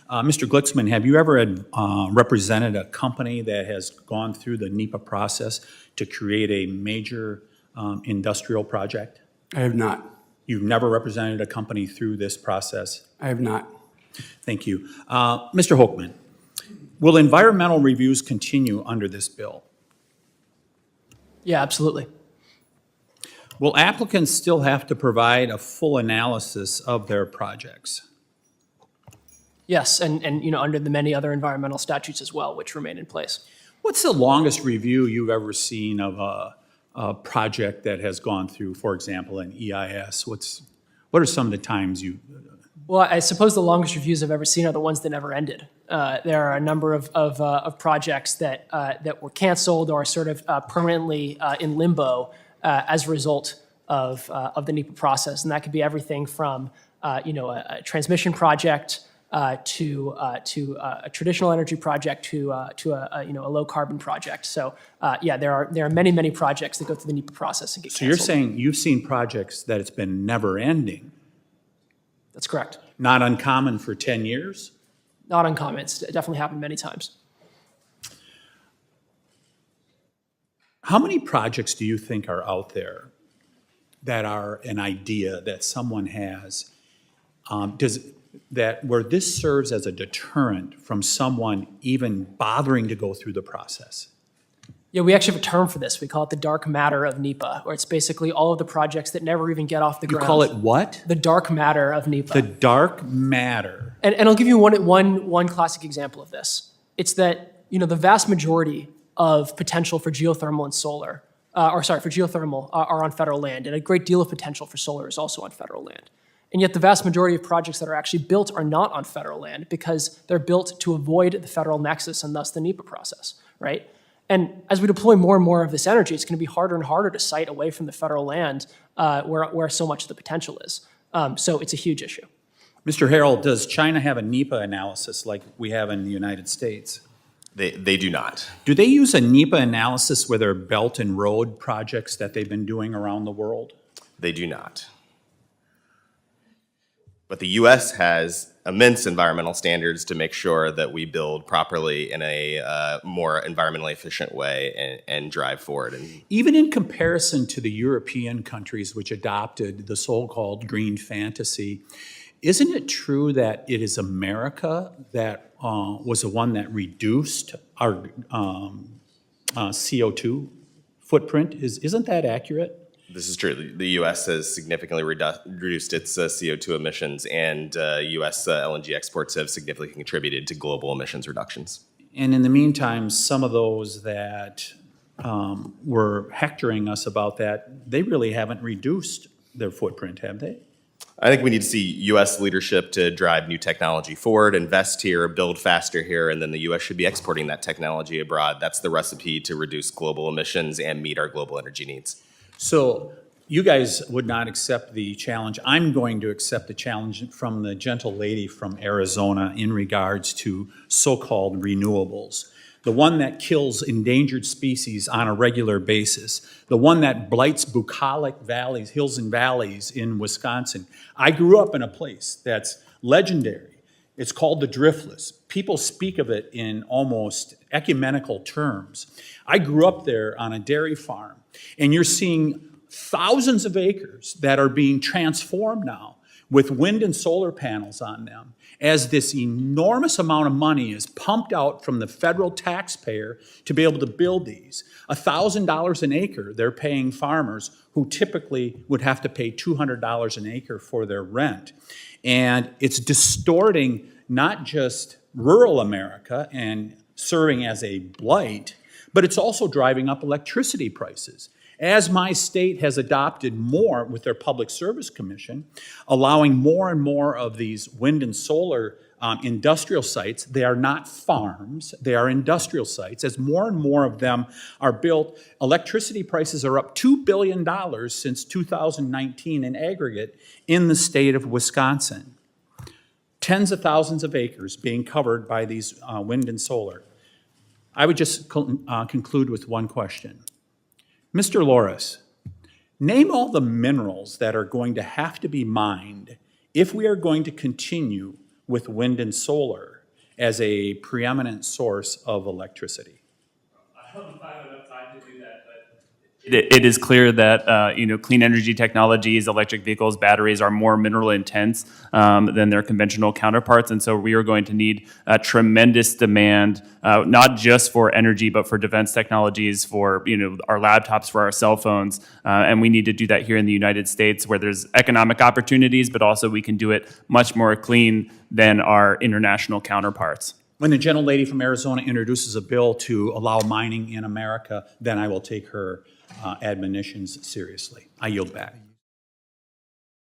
Mr. Glitzman, have you ever represented a company that has gone through the NEPA process to create a major industrial project? I have not. You've never represented a company through this process? I have not. Thank you. Mr. Hochman, will environmental reviews continue under this bill? Yeah, absolutely. Will applicants still have to provide a full analysis of their projects? Yes, and under the many other environmental statutes as well, which remain in place. What's the longest review you've ever seen of a project that has gone through, for example, an EIS? What are some of the times you? Well, I suppose the longest reviews I've ever seen are the ones that never ended. There are a number of projects that were canceled or sort of permanently in limbo as a result of the NEPA process, and that could be everything from a transmission project to a traditional energy project to a low carbon project. So yeah, there are many projects that go through the NEPA process and get canceled. So you're saying you've seen projects that it's been never ending? That's correct. Not uncommon for 10 years? Not uncommon. It's definitely happened many times. How many projects do you think are out there that are an idea that someone has, where this serves as a deterrent from someone even bothering to go through the process? Yeah, we actually have a term for this. We call it the dark matter of NEPA, where it's basically all of the projects that never even get off the ground. You call it what? The dark matter of NEPA. The dark matter. And I'll give you one classic example of this. It's that the vast majority of potential for geothermal and solar, for geothermal are on federal land, and a great deal of potential for solar is also on federal land. And yet the vast majority of projects that are actually built are not on federal land because they're built to avoid the federal nexus and thus the NEPA process, right? And as we deploy more and more of this energy, it's going to be harder and harder to site away from the federal land where so much of the potential is. So it's a huge issue. Mr. Harrell, does China have a NEPA analysis like we have in the United States? They do not. Do they use a NEPA analysis with their Belt and Road projects that they've been doing around the world? They do not. But the U.S. has immense environmental standards to make sure that we build properly in a more environmentally efficient way and drive forward. And even in comparison to the European countries which adopted the so-called green fantasy, isn't it true that it is America that was the one that reduced our CO2 footprint? Isn't that accurate? this is true. The U.S. has significantly reduced its CO2 emissions, and U.S. LNG exports have significantly contributed to global emissions reductions. And in the meantime, some of those that were hectoring us about that, they really haven't reduced their footprint, have they? I think we need to see U.S. leadership to drive new technology forward, invest here, build faster here, and then the U.S. should be exporting that technology abroad. That's the recipe to reduce global emissions and meet our global energy needs. So you guys would not accept the challenge. I'm going to accept the challenge from the gentle lady from Arizona in regards to so-called renewables. The one that kills endangered species on a regular basis, the one that blights bucolic valleys, hills and valleys in Wisconsin. I grew up in a place that's legendary. It's called the Driftless. People speak of it in almost ecumenical terms. I grew up there on a dairy farm, and you're seeing thousands of acres that are being transformed now with wind and solar panels on them, as this enormous amount of money is pumped out from the federal taxpayer to be able to build these. $1,000 an acre they're paying farmers who typically would have to pay $200 an acre for their rent. And it's distorting not just rural America and serving as a blight, but it's also driving up electricity prices. As my state has adopted more with their Public Service Commission, allowing more and more of these wind and solar industrial sites, they are not farms, they are industrial sites. As more and more of them are built, electricity prices are up $2 billion since 2019 in aggregate in the state of Wisconsin. Tens of thousands of acres being covered by these wind and solar. I would just conclude with one question. Mr. Loris, name all the minerals that are going to have to be mined if we are going to continue with wind and solar as a preeminent source of electricity. I don't know if I have enough time to do that, but it is clear that clean energy technologies, electric vehicles, batteries are more mineral intense than their conventional counterparts, and so we are going to need a tremendous demand, not just for energy, but for defense technologies, for our laptops, for our cell phones, and we need to do that here in the United States, where there's economic opportunities, but also we can do it much more clean than our international counterparts. When the gentlelady from Arizona introduces a bill to allow mining in America, then I will take her admonitions seriously. I yield back.